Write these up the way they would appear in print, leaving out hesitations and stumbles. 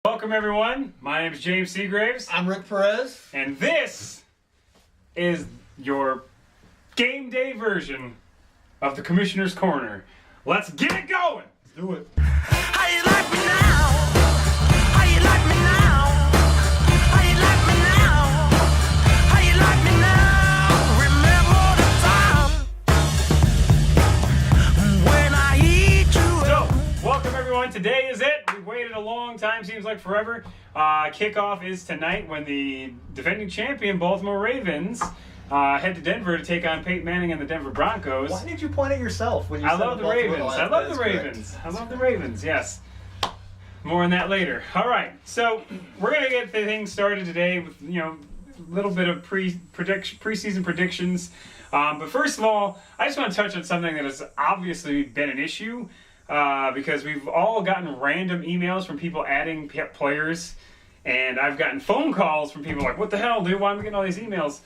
Welcome everyone, my name is James Seagraves. I'm Rick Perez. And this is your game day version of the Commissioner's Corner. Let's get it going! Let's do it. How you like me now? How you like me now? How you like me now? How you like me now? Remember the time when I eat you. So, welcome everyone, today is it. We've waited a long time, seems like forever. Kickoff is tonight when the defending champion Baltimore Ravens head to Denver to take on Peyton Manning and the Denver Broncos. Why did you point at yourself when you I said love the Baltimore Ravens. Lions? I love That the is Ravens. correct. I love the Ravens, yes. More on that later. All right, so we're going to get the thing started today with, a little bit of preseason predictions. But first of all, I just want to touch on something that has obviously been an issue because we've all gotten random emails from people adding players, and I've gotten phone calls from people like, what the hell, dude? Why am I getting all these emails?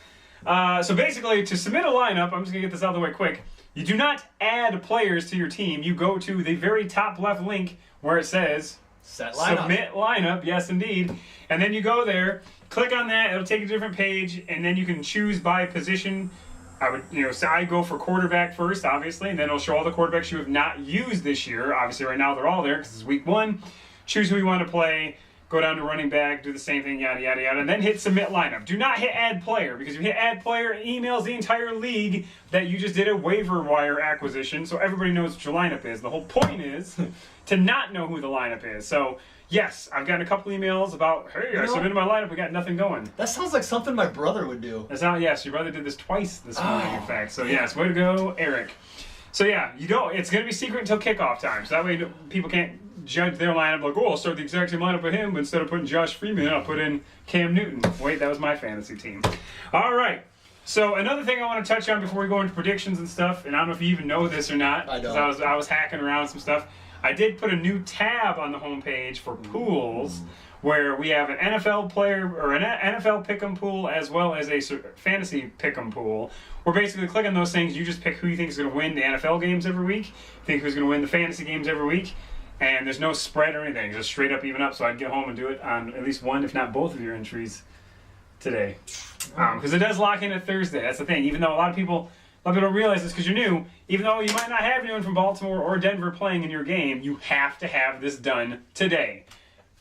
So basically, to submit a lineup, I'm just going to get this out of the way quick. You do not add players to your team. You go to the very top left link where it says Set lineup. Submit lineup, yes indeed. And then you go there, click on that, it'll take you to a different page, and then you can choose by position. So I go for quarterback first, obviously, and then it'll show all the quarterbacks you have not used this year. Obviously, right now they're all there because it's week one. Choose who you want to play. Go down to running back, do the same thing, yada, yada, yada, and then hit submit lineup. Do not hit add player, because if you hit add player, it emails the entire league that you just did a waiver wire acquisition, so everybody knows what your lineup is. The whole point is to not know who the lineup is. So, yes, I've gotten a couple emails about, hey, I submitted my lineup, we got nothing going. That sounds like something my brother would do. That's not, yes, your brother did this twice this morning, in fact. So, yes, way to go, Eric. So, yeah, it's going to be secret until kickoff time, so that way people can't judge their lineup like, oh, I'll start the exact same lineup with him, but instead of putting Josh Freeman, I'll put in Cam Newton. Wait, that was my fantasy team. All right. So another thing I want to touch on before we go into predictions and stuff, and I don't know if you even know this or not, I don't. because I was hacking around some stuff. I did put a new tab on the homepage for pools, where we have an NFL player or an NFL pick'em pool as well as a fantasy pick'em pool. Where basically click on those things, you just pick who you think is going to win the NFL games every week, think who's going to win the fantasy games every week. And there's no spread or anything, just straight up even up. So I'd get home and do it on at least one, if not both of your entries today. Because it does lock in at Thursday. That's the thing. Even though a lot of people don't realize this because you're new, even though you might not have anyone from Baltimore or Denver playing in your game, you have to have this done today.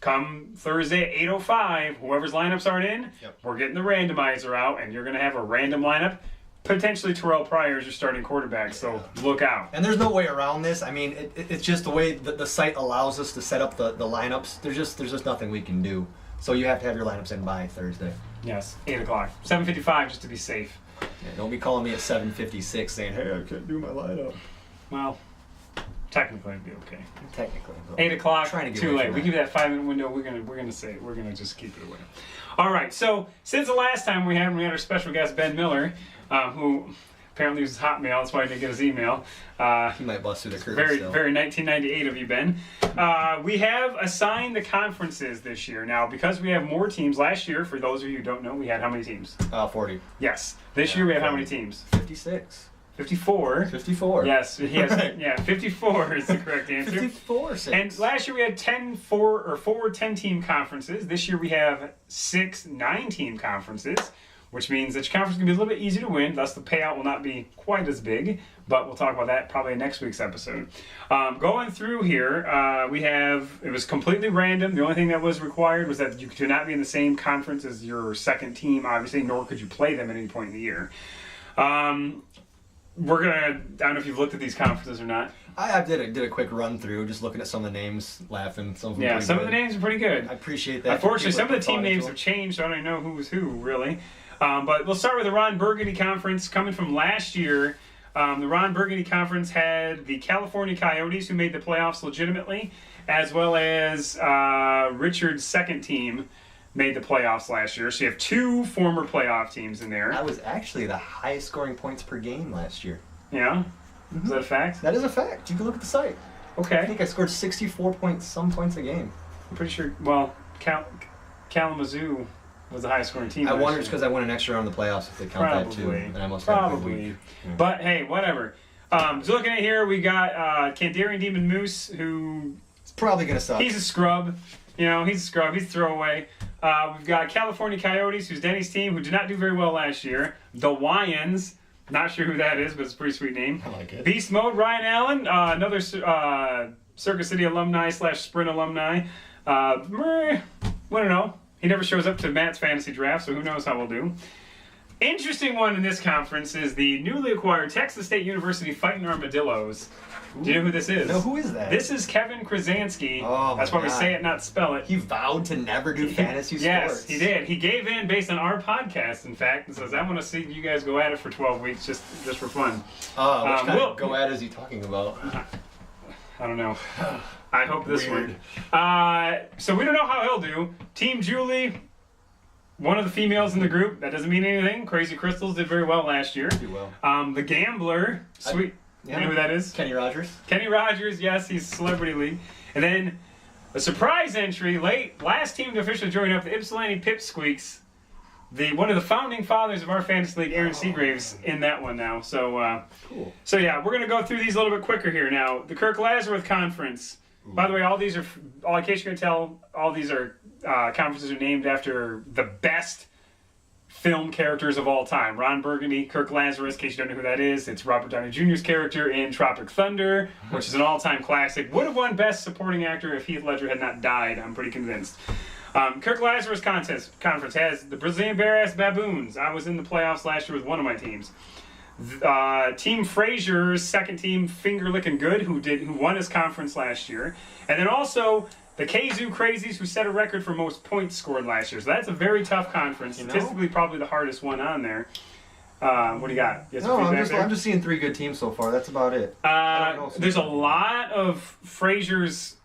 Come Thursday at 8:05, whoever's lineups aren't in, we're getting the randomizer out, and you're going to have a random lineup. Potentially Terrell Pryor is your starting quarterback, so look out. And there's no way around this. I mean, it's just the way the site allows us to set up the lineups. There's just nothing we can do. So you have to have your lineups in by Thursday. Yes, 8 o'clock. 7:55 just to be safe. Yeah, don't be calling me at 7:56 saying, hey, I can't do my lineup. Well, technically it'd be okay. Technically. 8 o'clock, Trying to get too away late. from We that. give you that 5-minute window. We're gonna just keep it away. All right. So since the last time we had our special guest Ben Miller, who apparently uses Hotmail. That's why I didn't get his email. He might bust through the curtain. Very 1998 of you, Ben. We have assigned the conferences this year. Now, because we have more teams, last year, for those of you who don't know, we had how many teams? 40. Yes. This year we have how many teams? 56. 54. 54. Yes, he has. Yeah, 54 is the correct answer. 54. And last year we had 4 10-team conferences. This year we have 6 9-team conferences, which means that your conference can be a little bit easier to win. Thus, the payout will not be quite as big. But we'll talk about that probably in next week's episode. Going through here, it was completely random. The only thing that was required was that you could not be in the same conference as your second team, obviously, nor could you play them at any point in the year. I don't know if you've looked at these conferences or not. I did a quick run through, just looking at some of the names, laughing. Some of the names are pretty good. I appreciate that. Unfortunately, some of the team names have changed, so I don't even know who's who, really. But we'll start with the Ron Burgundy Conference. Coming from last year, the Ron Burgundy Conference had the California Coyotes, who made the playoffs legitimately, as well as Richard's second team made the playoffs last year. So you have 2 former playoff teams in there. That was actually the highest scoring points per game last year. Yeah? Is that a fact? That is a fact. You can look at the site. Okay. I think I scored 64 points a game. I'm pretty sure, well, Kalamazoo was the highest scoring team. I wonder it's because I won an extra round in the playoffs if they count that too. And I must have a good week. Yeah. But hey, whatever. So looking at here, we got Kandarian Demon Moose, who it's probably going to suck. He's a scrub. You know, he's a scrub. He's throwaway. We've got California Coyotes, who's Denny's team, who did not do very well last year. The Wyans. Not sure who that is, but it's a pretty sweet name. I like it. Beast Mode, Ryan Allen, another Circus City alumni / Sprint alumni. We don't know. He never shows up to Matt's fantasy draft, so who knows how we'll do. Interesting one in this conference is the newly acquired Texas State University Fighting Armadillos. Do you know who this is? No, who is that? This is Kevin Krasinski. Oh, That's my why we God. say it, not spell it. He vowed to never do fantasy sports. Yes, he did. He gave in based on our podcast, in fact, and says, I want to see you guys go at it for 12 weeks just for fun. Which kind of go at is he talking about? I don't know. I hope this Weird. one. So we don't know how he'll do. Team Julie, one of the females in the group. That doesn't mean anything. Crazy Crystals did very well last year. Pretty well. The Gambler, sweet. Yeah. You know who that is? Kenny Rogers. Kenny Rogers, yes, he's Celebrity League. And then a surprise entry, last team to officially join up, the Ypsilanti Pipsqueaks. One of the founding fathers of our fantasy league, Aaron Seagrave's in that one now. So, Cool. So yeah, we're gonna go through these a little bit quicker here now. The Kirk Lazarus Conference. By the way, all these are, in case you can tell, all these are conferences are named after the best film characters of all time. Ron Burgundy, Kirk Lazarus, in case you don't know who that is, it's Robert Downey Jr.'s character in Tropic Thunder, which is an all-time classic. Would have won Best Supporting Actor if Heath Ledger had not died, I'm pretty convinced. Kirk Lazarus Conference has the Brazilian Bear-Ass Baboons. I was in the playoffs last year with one of my teams. Team Frazier's second team, Finger Lickin' Good, who won his conference last year. And then also the Kazoo Crazies, who set a record for most points scored last year. So that's a very tough conference. You know? Statistically, probably the hardest one on there. What do you got? You have some No, feedback there? I'm just seeing 3 good teams so far. That's about it. I don't know some There's a people. lot of Frazier's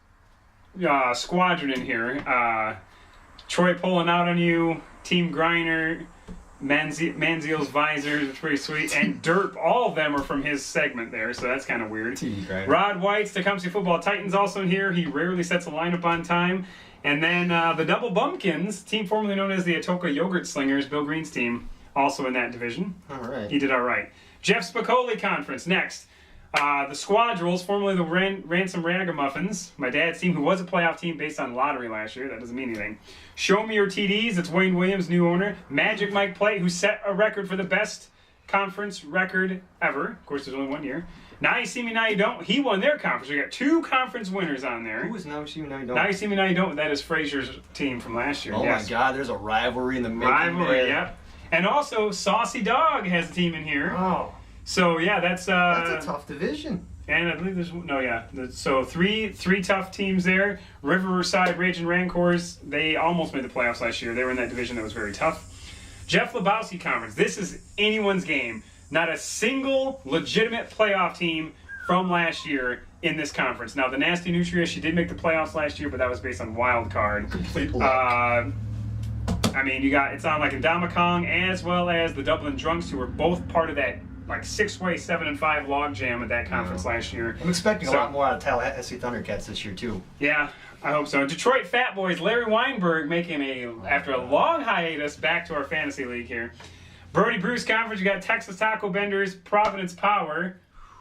squadron in here. Troy pulling out on you, Team Griner, Manziel's Visor is pretty sweet, and Derp. All of them are from his segment there, so that's kind of weird. TV grinder. Rod White's Tecumseh Football Titans also in here. He rarely sets a lineup on time. And then the Double Bumpkins, team formerly known as the Atoka Yogurt Slingers, Bill Green's team, also in that division. All right. He did all right. Jeff Spicoli Conference next. The Squadrels, formerly the Ransom Ragamuffins, my dad's team, who was a playoff team based on lottery last year. That doesn't mean anything. Show Me Your TDs. It's Wayne Williams, new owner. Magic Mike Plate, who set a record for the best conference record ever. Of course, there's only 1 year. Now You See Me, Now You Don't. He won their conference. We got 2 conference winners on there. Who is Now You See Me, Now You Don't? Now You See Me, Now You Don't. That is Frazier's team from last year. Oh yes. my God, there's a rivalry in the making Rivalry, there. yep. And also, Saucy Dog has a team in here. Oh, So, yeah, that's that's a tough division. And I believe so 3 tough teams there. Riverside Raging Rancors, they almost made the playoffs last year. They were in that division that was very tough. Jeff Lebowski Conference. This is anyone's game. Not a single legitimate playoff team from last year in this conference. Now, the Nasty Nutria, she did make the playoffs last year, but that was based on wild card. Complete luck. I mean, it's on like Indomikong as well as the Dublin Drunks, who were both part of that like 6-way 7-5 logjam at that conference last year. I'm expecting a So- lot more out of Tallahassee Thundercats this year too. Yeah, I hope so. Detroit Fat Boys, Larry Weinberg making after a long hiatus, back to our fantasy league here. Brody Bruce Conference, you got Texas Taco Benders, Providence Power.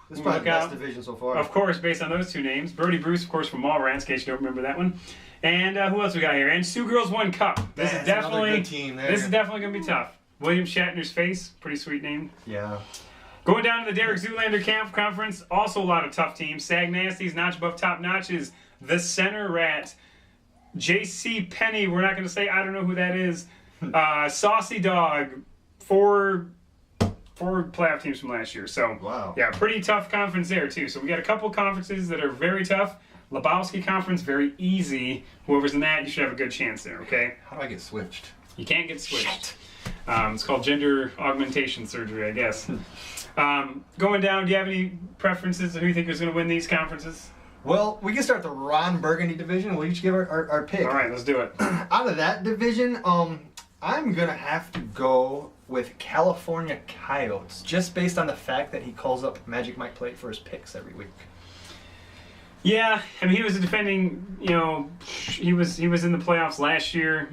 This is probably the Look best out. division so far. Of course, based on those 2 names. Brody Bruce, of course, from Mallrats, in case you don't remember that one. And who else we got here? And Sioux Girls 1 Cup. This That's is definitely another good team there. This is definitely going to be tough. William Shatner's Face, pretty sweet name. Yeah. Going down to the Derek Zoolander Camp Conference, also a lot of tough teams. Sag Nasties, Notch Above Top Notch is the Center Rat. J.C. Penny, we're not going to say, I don't know who that is. Saucy Dog, 4 playoff teams from last year. So, Wow. yeah, pretty tough conference there, too. So we got a couple conferences that are very tough. Lebowski Conference, very easy. Whoever's in that, you should have a good chance there, okay? How do I get switched? You can't get switched. It's called gender augmentation surgery, I guess. Going down, do you have any preferences of who you think is going to win these conferences? Well, we can start the Ron Burgundy division. We'll each give our pick. All right, let's do it. Out of that division, I'm going to have to go with California Coyotes, just based on the fact that he calls up Magic Mike Plate for his picks every week. Yeah, I mean, he was defending, he was in the playoffs last year.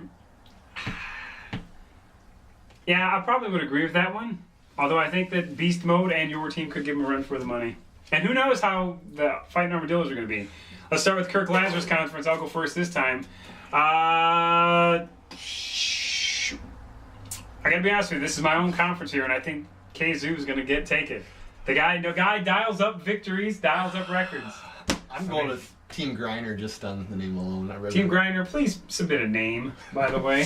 Yeah, I probably would agree with that one. Although I think that Beast Mode and your team could give him a run for the money. And who knows how the Fighting Armadillos are going to be. Let's start with Kirk Lazarus Conference. I'll go first this time. I gotta be honest with you. This is my own conference here, and I think KZoo is gonna take it. The guy dials up victories, dials up records. I'm going with Team Griner just on the name alone. Team Griner, please submit a name, by the way.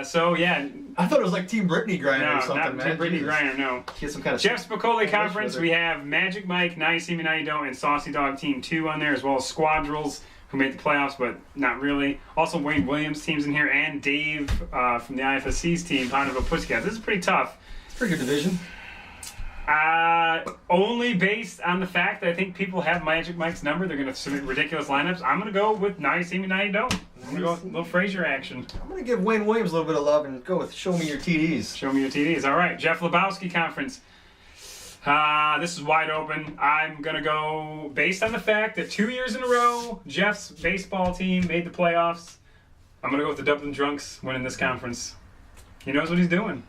So yeah. I thought it was like Team Brittany Griner or something, not man. Team Brittany Jesus. Griner, no. He has some kind of Jeff's Spicoli Conference, we have Magic Mike, Now You See Me, Now You Don't, and Saucy Dog Team 2 on there, as well as Squadrils, who made the playoffs, but not really. Also, Wayne Williams' team's in here, and Dave from the IFSC's team, Ponderville Pussycats. This is pretty tough. It's a pretty good division. Only based on the fact that I think people have Magic Mike's number. They're going to submit ridiculous lineups. I'm going to go with Now You See Me, Now You Don't. I'm going to go with a little Frazier action. I'm going to give Wayne Williams a little bit of love and go with Show Me Your TDs. Show me your TDs. All right, Jeff Lebowski Conference. This is wide open. I'm going to go based on the fact that 2 years in a row, Jeff's baseball team made the playoffs. I'm going to go with the Dublin Drunks winning this conference. He knows what he's doing.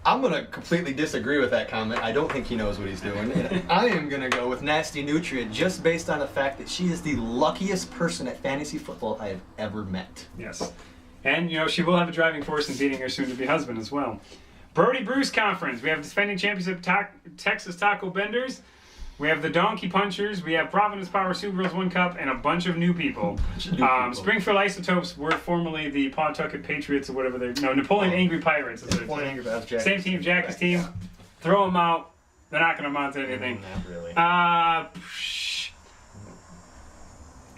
I'm going to completely disagree with that comment. I don't think he knows what he's doing. And I am going to go with Nasty Nutrient just based on the fact that she is the luckiest person at fantasy football I have ever met. Yes. And, she will have a driving force in beating her soon-to-be husband as well. Brody Bruce Conference. We have defending championship Texas Taco Benders. We have the Donkey Punchers. We have Providence Power Sioux Girls 1 Cup and a bunch of new people. Springfield Isotopes were formerly the Pawtucket Patriots or whatever they're... No, Napoleon Angry Pirates. Is Napoleon Angry Pirates. Same team, Jackie's team. Yeah. Throw them out. They're not going to amount to anything. Not really.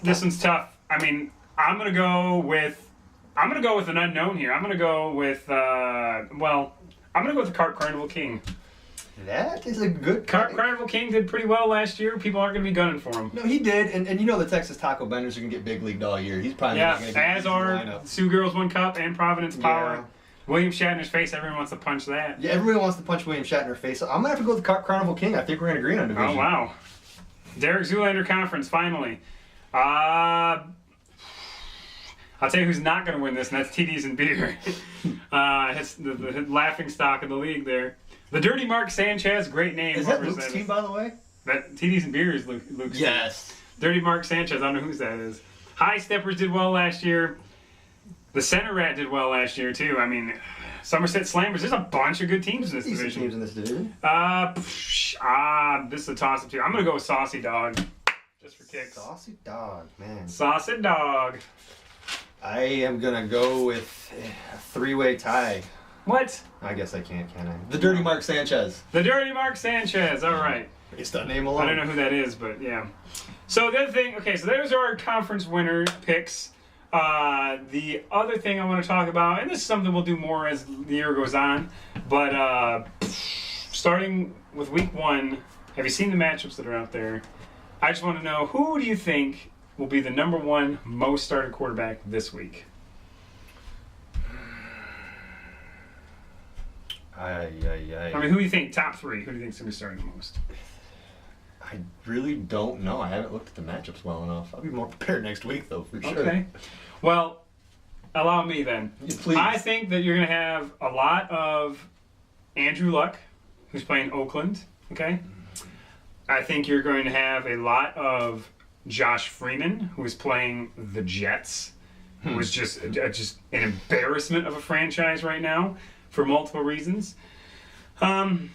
This one's tough. I mean, I'm going to go with an unknown here. I'm going to go with... I'm going to go with the Carp Carnival King. That is a good Carp Carnival King did pretty well last year. People aren't going to be gunning for him. No, he did. And the Texas Taco Benders are going to get big leagued all year. He's probably not going to get as are Sioux Girls 1 Cup and Providence Power. Yeah. William Shatner's face, everyone wants to punch that. Yeah, everyone wants to punch William Shatner's face. I'm going to have to go with the Carp Carnival King. I think we're going to agree on division. Oh, wow. Derek Zoolander Conference, finally. I'll tell you who's not going to win this, and that's TDs and Beer. It's the laughing stock of the league there. The Dirty Mark Sanchez, great name. Is that Luke's team, by the way? That TDs and Beer is Luke's yes. team. Dirty Mark Sanchez, I don't know whose that is. High Steppers did well last year. The Center Rat did well last year, too. I mean, Somerset Slammers, there's a bunch of good teams in this division. Teams in this division. This is a toss-up, too. I'm going to go with Saucy Dog, just for kicks. Saucy Dog, man. Saucy Dog. I am going to go with a three-way tie. What? I guess I can't I? The Dirty Mark Sanchez. The Dirty Mark Sanchez, all right. Based on name alone. I don't know who that is, but yeah. So the other thing, so those are our conference winner picks. The other thing I want to talk about, and this is something we'll do more as the year goes on, but starting with week 1, have you seen the matchups that are out there? I just want to know, who do you think will be the number 1 most started quarterback this week? I mean, who do you think, top 3, who do you think is going to be starting the most? I really don't know. I haven't looked at the matchups well enough. I'll be more prepared next week, though, for sure. Okay. Well, allow me then. Please. I think that you're going to have a lot of Andrew Luck, who's playing Oakland, okay? I think you're going to have a lot of Josh Freeman, who is playing the Jets, who is just an embarrassment of a franchise right now for multiple reasons. And,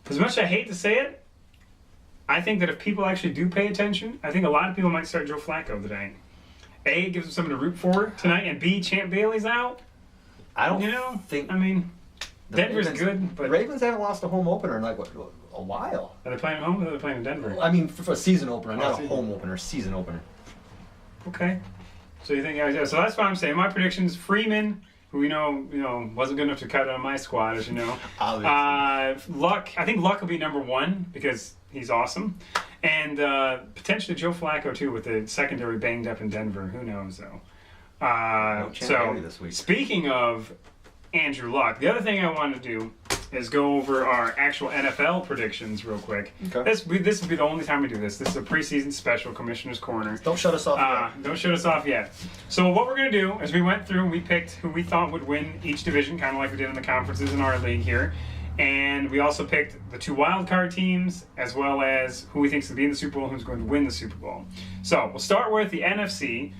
as much as I hate to say it, I think that if people actually do pay attention, I think a lot of people might start Joe Flacco today. A, it gives them something to root for tonight, and B, Champ Bailey's out. I don't think... I mean, Denver's good, but... The Ravens haven't lost a home opener in, a while. Are they playing at home or are they playing in Denver? I mean, for a season opener, not a home opener, season opener. Okay. So you think... So that's what I'm saying. My predictions, Freeman... who wasn't good enough to cut on my squad, as you know. Luck, I think Luck will be number 1 because he's awesome. And potentially Joe Flacco, too, with the secondary banged up in Denver. Who knows, though. This week. Speaking of Andrew Luck, the other thing I want to do is go over our actual NFL predictions real quick. Okay. This will be the only time we do this. This is a preseason special, Commissioner's Corner. Don't shut us off yet. Don't shut us off yet. So what we're going to do is we went through and we picked who we thought would win each division, kind of like we did in the conferences in our league here. And we also picked the 2 wild card teams, as well as who we think is going to be in the Super Bowl and who's going to win the Super Bowl. So we'll start with the NFC.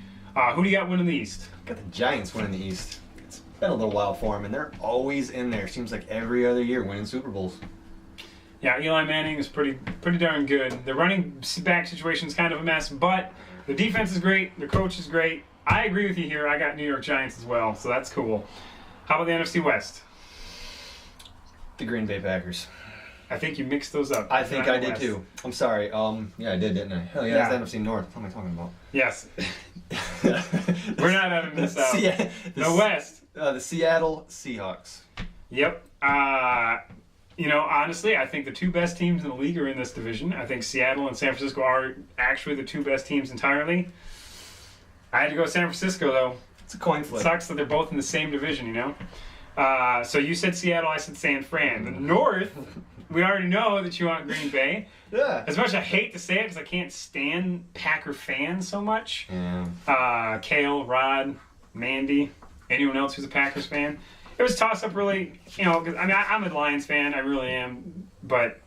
Who do you got winning the East? Got the Giants winning the East. It's been a little while for them, and they're always in there. Seems like every other year winning Super Bowls. Yeah, Eli Manning is pretty darn good. The running back situation is kind of a mess, but the defense is great. The coach is great. I agree with you here. I got New York Giants as well, so that's cool. How about the NFC West? The Green Bay Packers. I think you mixed those up. I think I did too. I'm sorry. Yeah, I did, didn't I? Hell yeah, that's the NFC North. What am I talking about? Yes. We're not having this out. The West. The Seattle Seahawks. Yep. Honestly, I think the 2 best teams in the league are in this division. I think Seattle and San Francisco are actually the 2 best teams entirely. I had to go San Francisco, though. It's a coin flip. It sucks that they're both in the same division, So you said Seattle, I said San Fran. The North, we already know that you want Green Bay. Yeah. As much as I hate to say it because I can't stand Packer fans so much. Yeah. Kale, Rod, Mandy, anyone else who's a Packers fan. It was toss-up really, because I'm a Lions fan, I really am, but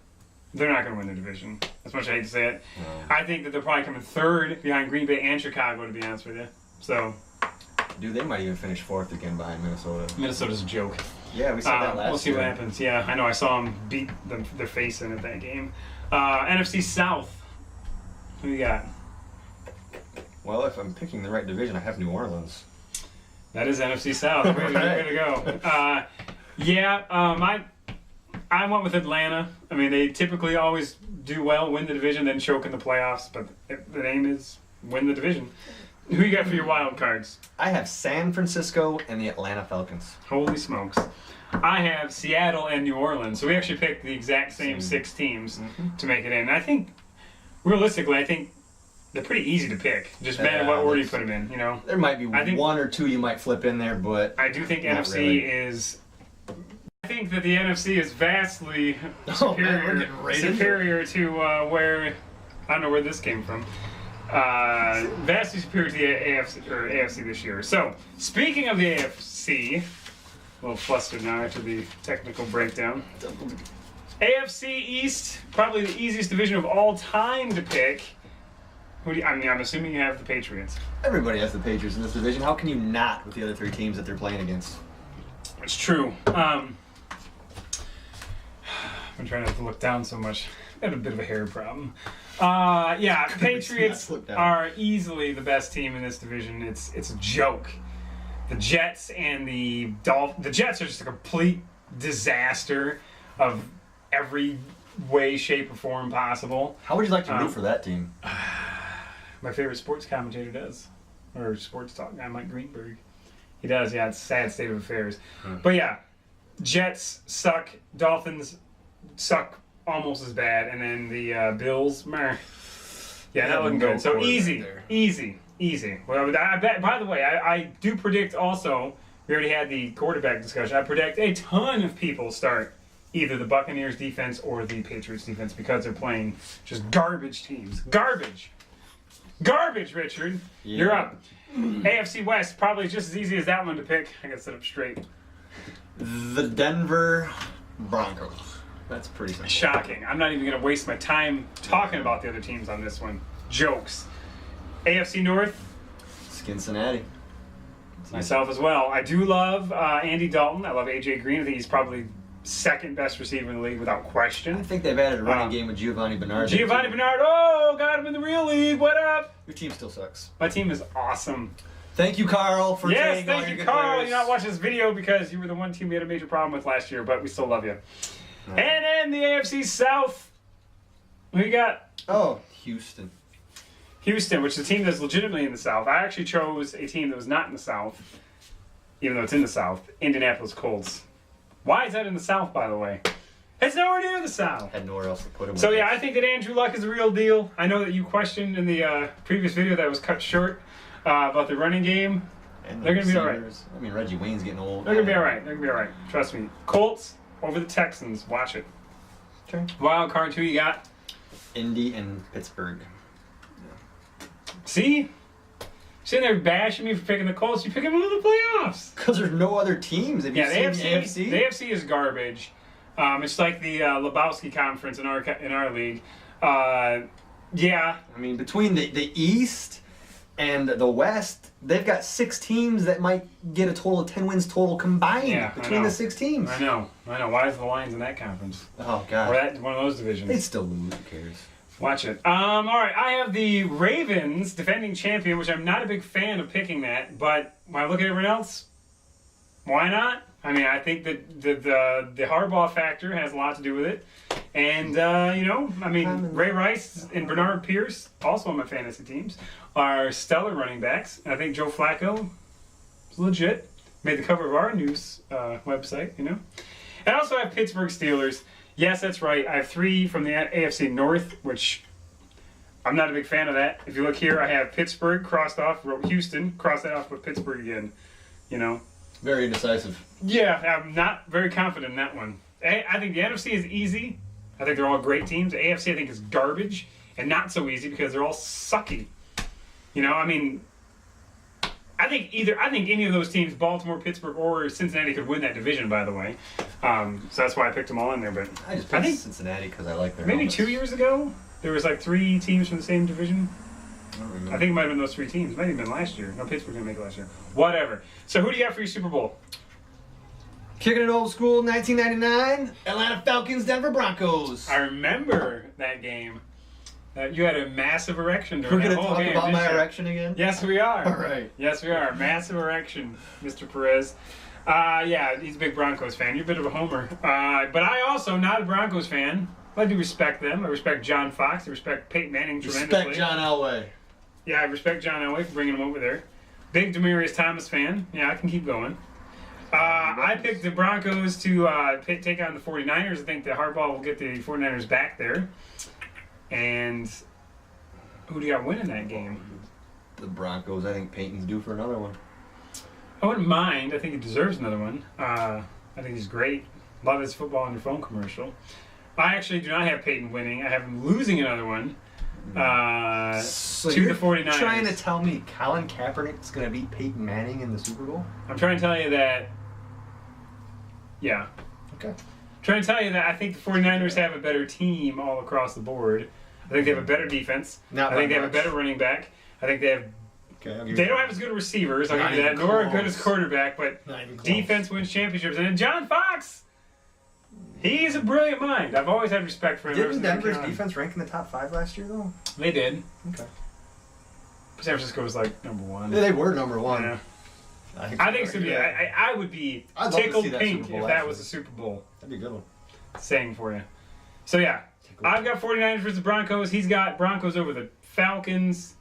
they're not going to win the division. As much as I hate to say it. No. I think that they'll probably come in 3rd behind Green Bay and Chicago, to be honest with you. So, dude, they might even finish 4th again behind Minnesota. Minnesota's a joke. Yeah, we saw that last year. We'll see what happens. Yeah, I know. I saw them beat their face in at that game. NFC South. Who you got? Well, if I'm picking the right division, I have New Orleans. That is NFC South. Way to go. I went with Atlanta. I mean, they typically always do well, win the division, then choke in the playoffs. But the aim is win the division. Who you got for your wild cards? I have San Francisco and the Atlanta Falcons. Holy smokes. I have Seattle and New Orleans. So we actually picked the exact same 6 teams to make it in. And I think, realistically, they're pretty easy to pick. Just matter what order you put them in, There might be 1 or 2 you might flip in there, but I do think NFC is... I think that the NFC is vastly superior to where... I don't know where this came from. Vastly superior to the AFC this year. So, speaking of the AFC... A little flustered now after the technical breakdown. AFC East, probably the easiest division of all time to pick. I'm assuming you have the Patriots. Everybody has the Patriots in this division. How can you not with the other 3 teams that they're playing against? It's true. I'm trying not to look down so much. I had a bit of a hair problem. The Patriots are easily the best team in this division. It's a joke. The Jets and the Jets are just a complete disaster of every way, shape, or form possible. How would you like to root for that team? My favorite sports commentator does. Or sports talk guy, Mike Greenberg. He does, yeah. It's a sad state of affairs. But yeah, Jets suck. Dolphins suck almost as bad. And then the Bills, meh. Yeah, that looking good. So easy. Well, I bet. By the way, I do predict also. We already had the quarterback discussion. I predict a ton of people start either the Buccaneers defense or the Patriots defense because they're playing just garbage teams. Garbage, Richard. Yeah. You're up. AFC West probably just as easy as that one to pick. I got to sit up straight. The Denver Broncos. That's pretty simple. Shocking. I'm not even going to waste my time talking about the other teams on this one. Jokes. AFC North. Cincinnati. Myself as well. I do love Andy Dalton. I love A.J. Green. I think he's probably 2nd best receiver in the league without question. I think they've added a running game with Giovanni Bernard. Got him in the real league. What up? Your team still sucks. My team is awesome. Thank you, Carl, for trading all your good players. Yes, thank you, Carl. You're not watching this video because you were the one team we had a major problem with last year, but we still love you. Right. And then the AFC South. Who you got? Oh, Houston, which is a team that's legitimately in the South. I actually chose a team that was not in the South, even though it's in the South. Indianapolis Colts. Why is that in the South, by the way? It's nowhere near the South. Had nowhere else to put him. So yeah, I think that Andrew Luck is the real deal. I know that you questioned in the previous video that was cut short about the running game. And they're going to be all right. I mean, Reggie Wayne's getting old. They're going to be all right. Trust me. Colts over the Texans. Watch it. Okay. Wild card, who you got? Indy and Pittsburgh. See? Sitting there bashing me for picking the Colts. You pick them in the playoffs. Because there's no other teams. The AFC is garbage. It's like the Lebowski Conference in our league. Yeah. I mean, between the East and the West, they've got 6 teams that might get a total of 10 wins total combined between the 6 teams. I know. Why is the Lions in that conference? Oh, God. Or that one of those divisions? They'd still lose. Who cares? Watch it. All right, I have the Ravens, defending champion, which I'm not a big fan of picking that, but when I look at everyone else, why not? I mean, I think that the Harbaugh factor has a lot to do with it. And, Ray Rice and Bernard Pierce, also on my fantasy teams, are stellar running backs. And I think Joe Flacco is legit. Made the cover of our news website, And I also have Pittsburgh Steelers. Yes, that's right. I have 3 from the AFC North, which I'm not a big fan of that. If you look here, I have Pittsburgh crossed off, wrote Houston, crossed that off with Pittsburgh again, Very indecisive. Yeah, I'm not very confident in that one. I think the NFC is easy. I think they're all great teams. The AFC, I think, is garbage and not so easy because they're all sucky. I think any of those teams, Baltimore, Pittsburgh, or Cincinnati, could win that division. By the way, so that's why I picked them all in there. But I just picked Cincinnati because I like their. Maybe helmets. 2 years ago, there was like 3 teams from the same division. I don't remember. I think it might have been those 3 teams. It might have been last year. No, Pittsburgh didn't make it last year. Whatever. So who do you have for your Super Bowl? Kicking it old school, 1999, Atlanta Falcons, Denver Broncos. I remember that game. You had a massive erection during We're that going to whole talk game. about my didn't you? erection again? Yes, we are. All right. Yes, we are. Massive erection, Mr. Perez. Yeah, he's a big Broncos fan. You're a bit of a homer. But I also, not a Broncos fan. I do respect them. I respect John Fox. I respect Peyton Manning tremendously. Respect John Elway. Yeah, I respect John Elway for bringing him over there. Big Demaryius Thomas fan. Yeah, I can keep going. I picked the Broncos to take on the 49ers. I think that Harbaugh will get the 49ers back there. And who do you got winning that game? The Broncos. I think Peyton's due for another one. I wouldn't mind. I think he deserves another one. I think he's great. Love his football on your phone commercial. I actually do not have Peyton winning. I have him losing another one So to you're the 49ers. trying to tell me Colin Kaepernick's going to beat Peyton Manning in the Super Bowl? I'm trying to tell you that, yeah. Okay. I'm trying to tell you that I think the 49ers have a better team all across the board. I think they have a better defense. Not I think by they have a much. better running back. I think they have. Okay, I'll give They you don't have as good receivers, I'll Not give you that, even nor a close. good as quarterback, but Not even close. defense wins championships. And then John Fox, he's a brilliant mind. I've always had respect for him. ever Didn't since I Denver's came on. defense rank in the top 5 last year, though? They did. Okay. San Francisco was like number 1. Yeah, they were number 1. Yeah. I think it's gonna be. I would be I'd love to tickled see that pink Super Bowl, if that actually. was a Super Bowl. That'd be a good one. Saying for you. So yeah, I've got 49ers versus Broncos. He's got Broncos over the Falcons.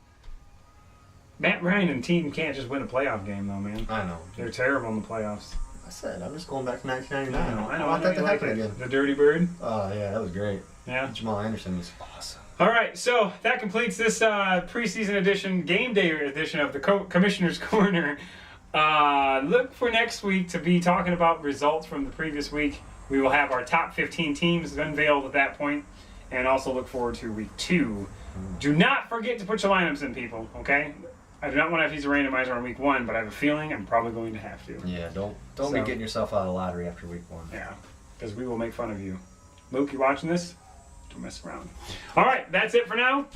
Matt Ryan and team can't just win a playoff game though, man. I know. They're terrible in the playoffs. I said, I'm just going back to 1999. I know. want that to like happen it. again. The Dirty Bird. Oh, yeah, that was great. Yeah. Jamal Anderson was awesome. All right, so that completes this preseason edition, game day edition of the Commissioner's Corner. Look for next week to be talking about results from the previous week. We will have our top 15 teams unveiled at that point, and also look forward to week 2. Do not forget to put your lineups in, people, okay? I do not want to use a randomizer on week 1, but I have a feeling I'm probably going to have to. Yeah, don't be So- getting yourself out of the lottery after week 1. Yeah, because we will make fun of you. Luke, you watching this? Don't mess around. All right, that's it for now.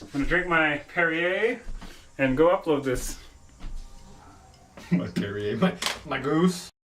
I'm going to drink my Perrier and go upload this. My goose.